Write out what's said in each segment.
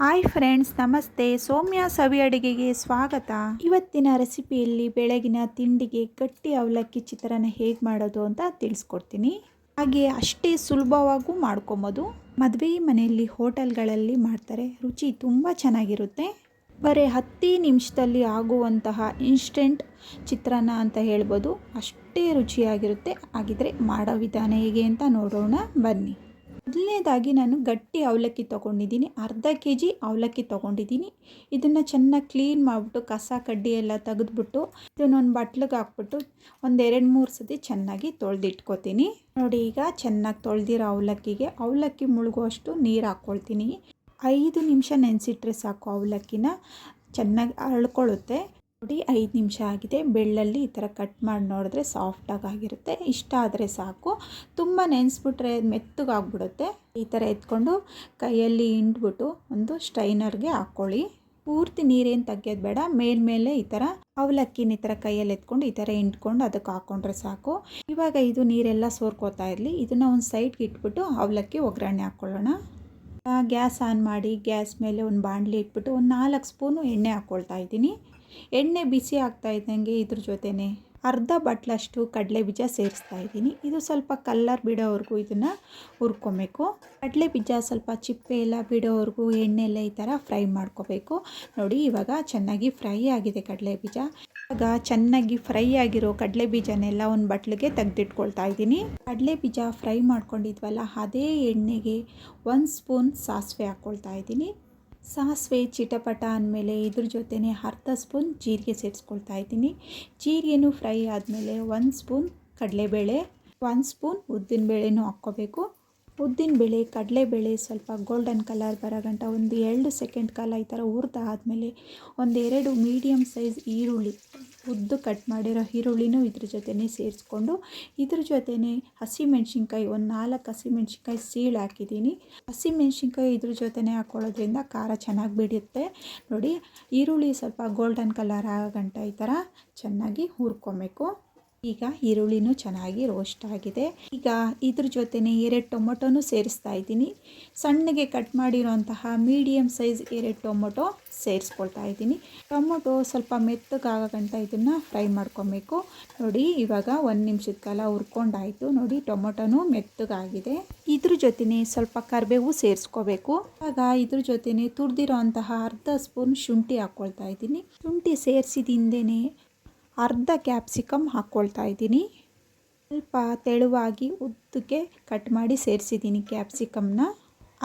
Hi friends, ನಮಸ್ತೆ. ಸೌಮ್ಯ ಸವಿ ಅಡುಗೆಗೆ ಸ್ವಾಗತ. ಇವತ್ತಿನ ರೆಸಿಪಿಯಲ್ಲಿ ಬೆಳಗಿನ ತಿಂಡಿಗೆ ಗಟ್ಟಿ ಅವಲಕ್ಕಿ ಚಿತ್ರಾನ್ನ ಹೇಗೆ ಮಾಡೋದು ಅಂತ ತಿಳಿಸ್ಕೊಡ್ತೀನಿ. ಹಾಗೆ ಅಷ್ಟೇ ಸುಲಭವಾಗೂ ಮಾಡ್ಕೊಬೋದು. ಮದುವೆ ಮನೆಯಲ್ಲಿ ಹೋಟೆಲ್ಗಳಲ್ಲಿ ಮಾಡ್ತಾರೆ, ರುಚಿ ತುಂಬ ಚೆನ್ನಾಗಿರುತ್ತೆ. ಬರೀ 10 ನಿಮಿಷದಲ್ಲಿ ಆಗುವಂತಹ ಇನ್ಸ್ಟೆಂಟ್ ಚಿತ್ರಾನ್ನ ಅಂತ ಹೇಳ್ಬೋದು. ಅಷ್ಟೇ ರುಚಿಯಾಗಿರುತ್ತೆ. ಹಾಗಿದ್ರೆ ಮಾಡೋ ವಿಧಾನ ಹೇಗೆ ಅಂತ ನೋಡೋಣ ಬನ್ನಿ. ಮೊದಲನೇದಾಗಿ ನಾನು ಗಟ್ಟಿ ಅವಲಕ್ಕಿ ತೊಗೊಂಡಿದ್ದೀನಿ. ಅರ್ಧ kg ಅವಲಕ್ಕಿ ತೊಗೊಂಡಿದ್ದೀನಿ. ಇದನ್ನು ಚೆನ್ನಾಗಿ ಕ್ಲೀನ್ ಮಾಡಿಬಿಟ್ಟು ಕಸ ಕಡ್ಡಿ ಎಲ್ಲ ತೆಗೆದ್ಬಿಟ್ಟು ಇದನ್ನೊಂದು ಬಟ್ಲಿಗೆ ಹಾಕ್ಬಿಟ್ಟು ಒಂದು 2-3 ಸತಿ ಚೆನ್ನಾಗಿ ತೊಳೆದಿಟ್ಕೋತೀನಿ. ನೋಡಿ, ಈಗ ಚೆನ್ನಾಗಿ ತೊಳೆದಿರೋ ಅವಲಕ್ಕಿ ಮುಳುಗುವಷ್ಟು ನೀರು ಹಾಕ್ಕೊಳ್ತೀನಿ. 5 ನಿಮಿಷ ನೆನೆಸಿಟ್ರೆ ಸಾಕು. ಅವಲಕ್ಕಿನ ಚೆನ್ನಾಗಿ ಅರಳ್ಕೊಳ್ಳುತ್ತೆ. ನೋಡಿ, 5 ನಿಮಿಷ ಆಗಿದೆ. ಬೆಳ್ಳಲ್ಲಿ ಈ ಥರ ಕಟ್ ಮಾಡಿ ನೋಡಿದ್ರೆ ಸಾಫ್ಟಾಗಿ ಆಗಿರುತ್ತೆ. ಇಷ್ಟ ಆದರೆ ಸಾಕು. ತುಂಬ ನೆನೆಸ್ಬಿಟ್ರೆ ಮೆತ್ತಗಾಗ್ಬಿಡುತ್ತೆ. ಈ ಥರ ಎತ್ಕೊಂಡು ಕೈಯಲ್ಲಿ ಹಿಂಡ್ಬಿಟ್ಟು ಒಂದು ಸ್ಟ್ರೈನರ್ಗೆ ಹಾಕ್ಕೊಳ್ಳಿ. ಪೂರ್ತಿ ನೀರೇನು ತೆಗೆಯೋದು ಬೇಡ. ಮೇಲ್ಮೇಲೆ ಈ ಥರ ಅವಲಕ್ಕಿನ ಈ ಥರ ಕೈಯಲ್ಲಿ ಎತ್ಕೊಂಡು ಈ ಥರ ಹಿಂಡ್ಕೊಂಡು ಅದಕ್ಕೆ ಹಾಕ್ಕೊಂಡ್ರೆ ಸಾಕು. ಇವಾಗ ಇದು ನೀರೆಲ್ಲ ಸೋರ್ಕೋತಾ ಇರಲಿ. ಇದನ್ನು ಒಂದು ಸೈಡ್ಗೆ ಇಟ್ಬಿಟ್ಟು ಅವಲಕ್ಕಿ ಒಗ್ಗರಣೆ ಹಾಕ್ಕೊಳ್ಳೋಣ. ಗ್ಯಾಸ್ ಆನ್ ಮಾಡಿ ಗ್ಯಾಸ್ ಮೇಲೆ ಒಂದು ಬಾಣಲಿ ಇಟ್ಬಿಟ್ಟು ಒಂದು 4 ಸ್ಪೂನು ಎಣ್ಣೆ ಹಾಕ್ಕೊಳ್ತಾ ಇದ್ದೀನಿ. ಎಣ್ಣೆ ಬಿಸಿ ಆಗ್ತಾ ಇದ್ದಂಗೆ ಇದ್ರ ಜೊತೆನೇ ಅರ್ಧ ಬಟ್ಲಷ್ಟು ಕಡಲೆ ಬೀಜ ಸೇರಿಸ್ತಾ ಇದ್ದೀನಿ. ಇದು ಸ್ವಲ್ಪ ಕಲ್ಲರ್ ಬಿಡೋವರೆಗೂ ಇದನ್ನು ಹುರ್ಕೊಬೇಕು. ಕಡಲೆ ಬೀಜ ಸ್ವಲ್ಪ ಚಿಪ್ಪೆ ಎಲ್ಲ ಬಿಡೋವರೆಗೂ ಎಣ್ಣೆಲ್ಲ ಈ ಥರ ಫ್ರೈ ಮಾಡ್ಕೋಬೇಕು. ನೋಡಿ, ಇವಾಗ ಚೆನ್ನಾಗಿ ಫ್ರೈ ಆಗಿದೆ ಕಡಲೆ ಬೀಜ. ಇವಾಗ ಚೆನ್ನಾಗಿ ಫ್ರೈ ಆಗಿರೋ ಕಡಲೆ ಬೀಜನೆಲ್ಲ ಒಂದು ಬಟ್ಲಿಗೆ ತೆಗೆದಿಟ್ಕೊಳ್ತಾ ಇದ್ದೀನಿ. ಕಡಲೆ ಬೀಜ ಫ್ರೈ ಮಾಡ್ಕೊಂಡಿದ್ವಲ್ಲ, ಅದೇ ಎಣ್ಣೆಗೆ 1 ಸ್ಪೂನ್ ಸಾಸಿವೆ ಹಾಕ್ಕೊಳ್ತಾ ಇದ್ದೀನಿ. ಸಾಸಿವೆ ಚಿಟಪಟ ಅಂದಮೇಲೆ ಇದ್ರ ಜೊತೆನೇ ಅರ್ಧ ಸ್ಪೂನ್ ಜೀರಿಗೆ ಸೇರಿಸ್ಕೊಳ್ತಾ ಇದ್ದೀನಿ. ಜೀರಿಗೆನೂ ಫ್ರೈ ಆದಮೇಲೆ 1 ಸ್ಪೂನ್ ಕಡಲೆಬೇಳೆ, 1 ಸ್ಪೂನ್ ಉದ್ದಿನಬೇಳೆನೂ ಹಾಕ್ಕೋಬೇಕು. ಉದ್ದಿನಬೇಳೆ ಕಡಲೆಬೇಳೆ ಸ್ವಲ್ಪ ಗೋಲ್ಡನ್ ಕಲರ್ ಬರೋ ಗಂಟ ಒಂದು 2 ಸೆಕೆಂಡ್ ಕಾಲ ಈ ಥರ ಹುರಿದಾದ್ಮೇಲೆ 1-2 ಮೀಡಿಯಮ್ ಸೈಜ್ ಈರುಳ್ಳಿ, ಉದ್ದು ಕಟ್ ಮಾಡಿರೋ ಈರುಳ್ಳಿನೂ ಇದ್ರ ಜೊತೆನೇ ಸೇರಿಸ್ಕೊಂಡು ಇದ್ರ ಜೊತೆನೇ ಹಸಿಮೆಣ್ಸಿನ್ಕಾಯಿ ಒಂದು 4 ಹಸಿಮೆಣ್ಸಿನ್ಕಾಯಿ ಸೀಳು ಹಾಕಿದ್ದೀನಿ. ಹಸಿಮೆಣ್ಸಿನ್ಕಾಯಿ ಇದ್ರ ಜೊತೆನೇ ಹಾಕ್ಕೊಳ್ಳೋದ್ರಿಂದ ಖಾರ ಚೆನ್ನಾಗಿ ಬಿಡುತ್ತೆ. ನೋಡಿ, ಈರುಳ್ಳಿ ಸ್ವಲ್ಪ ಗೋಲ್ಡನ್ ಕಲರ್ ಆಗೋ ಗಂಟ ಈ ಥರ ಚೆನ್ನಾಗಿ ಹುರ್ಕೊಬೇಕು. ಈಗ ಈರುಳ್ಳಿನೂ ಚೆನ್ನಾಗಿ ರೋಸ್ಟ್ ಆಗಿದೆ. ಈಗ ಇದ್ರ ಜೊತೆನೇ 2 ಟೊಮೊಟೊನೂ ಸೇರಿಸ್ತಾ ಇದ್ದೀನಿ. ಸಣ್ಣಗೆ ಕಟ್ ಮಾಡಿರೋಂತಹ ಮೀಡಿಯಮ್ ಸೈಜ್ 2 ಟೊಮೊಟೊ ಸೇರಿಸ್ಕೊಳ್ತಾ ಇದ್ದೀನಿ. ಟೊಮೊಟೊ ಸ್ವಲ್ಪ ಮೆತ್ತಗಾಗೋ ಗಂಟ ಇದನ್ನು ಫ್ರೈ ಮಾಡ್ಕೊಬೇಕು. ನೋಡಿ, ಇವಾಗ 1 ನಿಮಿಷದ ಕಾಲ ಹುರ್ಕೊಂಡಾಯಿತು. ನೋಡಿ, ಟೊಮೊಟೊನೂ ಮೆತ್ತಗಾಗಿದೆ. ಇದ್ರ ಜೊತೆನೇ ಸ್ವಲ್ಪ ಕರಿಬೇವು ಸೇರಿಸ್ಕೋಬೇಕು. ಇವಾಗ ಇದ್ರ ಜೊತೆನೇ ತುರಿದಿರೋ ಅಂತಹ ಅರ್ಧ ಸ್ಪೂನ್ ಶುಂಠಿ ಹಾಕ್ಕೊಳ್ತಾ ಇದ್ದೀನಿ. ಶುಂಠಿ ಸೇರಿಸಿದಿಂದೇ ಅರ್ಧ ಕ್ಯಾಪ್ಸಿಕಮ್ ಹಾಕ್ಕೊಳ್ತಾ ಇದ್ದೀನಿ. ಸ್ವಲ್ಪ ತೆಳುವಾಗಿ ಉದ್ದಕ್ಕೆ ಕಟ್ ಮಾಡಿ ಸೇರಿಸಿದ್ದೀನಿ ಕ್ಯಾಪ್ಸಿಕಮ್ನ.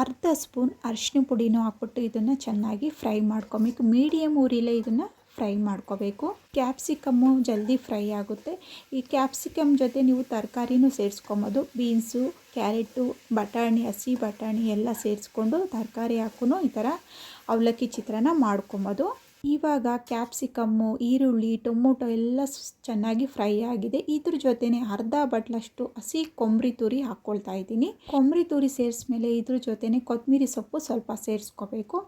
ಅರ್ಧ ಸ್ಪೂನ್ ಅರಿಶಿನ ಪುಡಿನೂ ಹಾಕ್ಬಿಟ್ಟು ಇದನ್ನು ಚೆನ್ನಾಗಿ ಫ್ರೈ ಮಾಡ್ಕೊಬೇಕು. ಮೀಡಿಯಮ್ ಉರಿಲೇ ಇದನ್ನು ಫ್ರೈ ಮಾಡ್ಕೋಬೇಕು. ಕ್ಯಾಪ್ಸಿಕಮ್ಮು ಜಲ್ದಿ ಫ್ರೈ ಆಗುತ್ತೆ. ಈ ಕ್ಯಾಪ್ಸಿಕಮ್ ಜೊತೆ ನೀವು ತರಕಾರಿನೂ ಸೇರಿಸ್ಕೊಬೋದು. ಬೀನ್ಸು, ಕ್ಯಾರೆಟು, ಬಟಾಣಿ, ಹಸಿ ಬಟಾಣಿ ಎಲ್ಲ ಸೇರಿಸ್ಕೊಂಡು ತರಕಾರಿ ಹಾಕೂ ಈ ಥರ ಅವಲಕ್ಕಿ ಚಿತ್ರಾನ್ನ ಮಾಡ್ಕೊಬೋದು. ಇವಾಗ ಕ್ಯಾಪ್ಸಿಕಮ್ಮು, ಈರುಳ್ಳಿ, ಟೊಮೊಟೊ ಎಲ್ಲ ಚೆನ್ನಾಗಿ ಫ್ರೈ ಆಗಿದೆ. ಇದ್ರ ಜೊತೆನೇ ಅರ್ಧ ಬಟ್ಲಷ್ಟು ಹಸಿ ಕೊಬ್ಬರಿ ತುರಿ ಹಾಕ್ಕೊಳ್ತಾ ಇದ್ದೀನಿ. ಕೊಬ್ಬರಿ ತುರಿ ಸೇರಿಸ್ಮೇಲೆ ಇದ್ರ ಜೊತೆನೇ ಕೊತ್ತಂಬರಿ ಸೊಪ್ಪು ಸ್ವಲ್ಪ ಸೇರಿಸ್ಕೋಬೇಕು.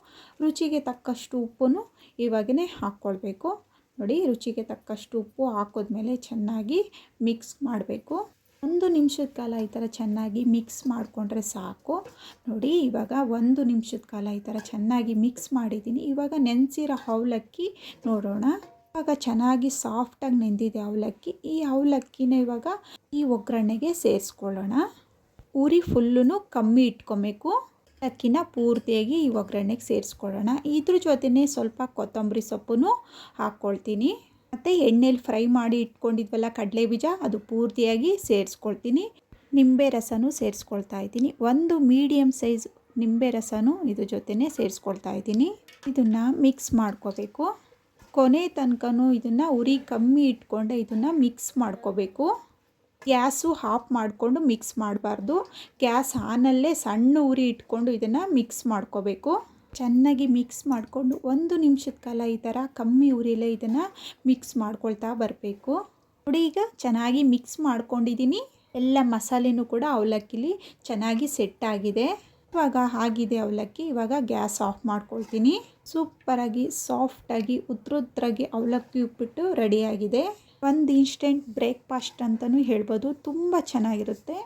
ರುಚಿಗೆ ತಕ್ಕಷ್ಟು ಉಪ್ಪನ್ನು ಇವಾಗೇ ಹಾಕ್ಕೊಳ್ಬೇಕು. ನೋಡಿ, ರುಚಿಗೆ ತಕ್ಕಷ್ಟು ಉಪ್ಪು ಹಾಕಿದ್ಮೇಲೆ ಚೆನ್ನಾಗಿ ಮಿಕ್ಸ್ ಮಾಡಬೇಕು. 1 ನಿಮಿಷದ ಕಾಲ ಈ ಥರ ಚೆನ್ನಾಗಿ ಮಿಕ್ಸ್ ಮಾಡಿಕೊಂಡ್ರೆ ಸಾಕು. ನೋಡಿ, ಇವಾಗ 1 ನಿಮಿಷದ ಕಾಲ ಈ ಥರ ಚೆನ್ನಾಗಿ ಮಿಕ್ಸ್ ಮಾಡಿದ್ದೀನಿ. ಇವಾಗ ನೆನೆಸಿರೋ ಅವಲಕ್ಕಿ ನೋಡೋಣ. ಇವಾಗ ಚೆನ್ನಾಗಿ ಸಾಫ್ಟಾಗಿ ನೆಂದಿದೆ ಅವಲಕ್ಕಿ. ಈ ಅವಲಕ್ಕಿನ ಇವಾಗ ಈ ಒಗ್ಗರಣೆಗೆ ಸೇರಿಸ್ಕೊಳ್ಳೋಣ. ಉರಿ ಫುಲ್ಲೂ ಕಮ್ಮಿ ಇಟ್ಕೊಬೇಕು. ಅವಲಕ್ಕಿನ ಪೂರ್ತಿಯಾಗಿ ಈ ಒಗ್ಗರಣೆಗೆ ಸೇರಿಸ್ಕೊಳ್ಳೋಣ. ಇದ್ರ ಜೊತೆನೇ ಸ್ವಲ್ಪ ಕೊತ್ತಂಬರಿ ಸೊಪ್ಪು ಹಾಕ್ಕೊಳ್ತೀನಿ. ಮತ್ತು ಎಣ್ಣೆಲಿ ಫ್ರೈ ಮಾಡಿ ಇಟ್ಕೊಂಡಿದ್ವಲ್ಲ ಕಡಲೆ ಬೀಜ, ಅದು ಪೂರ್ತಿಯಾಗಿ ಸೇರಿಸ್ಕೊಳ್ತೀನಿ. ನಿಂಬೆ ರಸನೂ ಸೇರಿಸ್ಕೊಳ್ತಾ ಇದ್ದೀನಿ. 1 ಮೀಡಿಯಮ್ ಸೈಜ್ ನಿಂಬೆ ರಸನೂ ಇದ್ರ ಜೊತೆನೇ ಸೇರಿಸ್ಕೊಳ್ತಾ ಇದ್ದೀನಿ. ಇದನ್ನು ಮಿಕ್ಸ್ ಮಾಡ್ಕೋಬೇಕು. ಕೊನೆ ತನಕನೂ ಇದನ್ನು ಉರಿ ಕಮ್ಮಿ ಇಟ್ಕೊಂಡೆ ಇದನ್ನು ಮಿಕ್ಸ್ ಮಾಡ್ಕೋಬೇಕು. ಗ್ಯಾಸು ಆಫ್ ಮಾಡಿಕೊಂಡು ಮಿಕ್ಸ್ ಮಾಡಬಾರ್ದು. ಗ್ಯಾಸ್ ಆನಲ್ಲೇ ಸಣ್ಣ ಉರಿ ಇಟ್ಕೊಂಡು ಇದನ್ನು ಮಿಕ್ಸ್ ಮಾಡ್ಕೋಬೇಕು. ಚೆನ್ನಾಗಿ ಮಿಕ್ಸ್ ಮಾಡಿಕೊಂಡು 1 ನಿಮಿಷದ ಕಾಲ ಈ ಥರ ಕಮ್ಮಿ ಉರಿಲೇ ಇದನ್ನು ಮಿಕ್ಸ್ ಮಾಡ್ಕೊಳ್ತಾ ಬರಬೇಕು. ನೋಡಿ, ಈಗ ಚೆನ್ನಾಗಿ ಮಿಕ್ಸ್ ಮಾಡ್ಕೊಂಡಿದ್ದೀನಿ. ಎಲ್ಲ ಮಸಾಲೆನೂ ಕೂಡ ಅವಲಕ್ಕಿಲಿ ಚೆನ್ನಾಗಿ ಸೆಟ್ ಆಗಿದೆ. ಇವಾಗ ಆಗಿದೆ ಅವಲಕ್ಕಿ. ಇವಾಗ ಗ್ಯಾಸ್ ಆಫ್ ಮಾಡ್ಕೊಳ್ತೀನಿ. ಸೂಪರಾಗಿ ಸಾಫ್ಟಾಗಿ ಉದ್ರುದ್ರಾಗಿ ಅವಲಕ್ಕಿ ಉಪ್ಪಿಟ್ಟು ರೆಡಿಯಾಗಿದೆ. ಒಂದು ಇನ್ಸ್ಟೆಂಟ್ ಬ್ರೇಕ್ಫಾಸ್ಟ್ ಅಂತಲೂ ಹೇಳ್ಬೋದು. ತುಂಬ ಚೆನ್ನಾಗಿರುತ್ತೆ.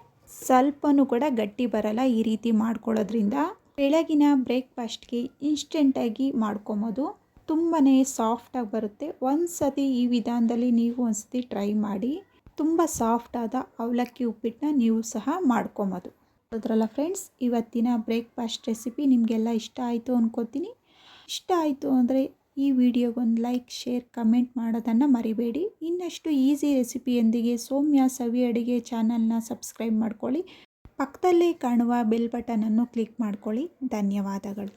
ಸ್ವಲ್ಪನೂ ಕೂಡ ಗಟ್ಟಿ ಬರಲ್ಲ ಈ ರೀತಿ ಮಾಡ್ಕೊಳ್ಳೋದ್ರಿಂದ. ಬೆಳಗಿನ ಬ್ರೇಕ್ಫಾಸ್ಟ್ಗೆ ಇನ್ಸ್ಟೆಂಟಾಗಿ ಮಾಡ್ಕೊಬೋದು. ತುಂಬಾ ಸಾಫ್ಟಾಗಿ ಬರುತ್ತೆ. ಒಂದು ಸತಿ ಈ ವಿಧಾನದಲ್ಲಿ ನೀವು ಒಂದು ಸತಿ ಟ್ರೈ ಮಾಡಿ. ತುಂಬ ಸಾಫ್ಟಾದ ಅವಲಕ್ಕಿ ಉಪ್ಪಿಟ್ಟನ್ನ ನೀವು ಸಹ ಮಾಡ್ಕೊಬೋದು. ನೋಡಿದ್ರಲ್ಲ ಫ್ರೆಂಡ್ಸ್, ಇವತ್ತಿನ ಬ್ರೇಕ್ಫಾಸ್ಟ್ ರೆಸಿಪಿ ನಿಮಗೆಲ್ಲ ಇಷ್ಟ ಆಯಿತು ಅಂದ್ಕೋತೀನಿ. ಇಷ್ಟ ಆಯಿತು ಅಂದರೆ ಈ ವಿಡಿಯೋಗೊಂದು ಲೈಕ್, ಶೇರ್, ಕಮೆಂಟ್ ಮಾಡೋದನ್ನು ಮರಿಬೇಡಿ. ಇನ್ನಷ್ಟು ಈಸಿ ರೆಸಿಪಿಯೊಂದಿಗೆ ಸೌಮ್ಯ ಸವಿ ಅಡುಗೆ ಚಾನಲ್ನ ಸಬ್ಸ್ಕ್ರೈಬ್ ಮಾಡ್ಕೊಳ್ಳಿ. ಪಕ್ಕದಲ್ಲೇ ಕಾಣುವ ಬೆಲ್ ಬಟನನ್ನು ಕ್ಲಿಕ್ ಮಾಡ್ಕೊಳ್ಳಿ. ಧನ್ಯವಾದಗಳು.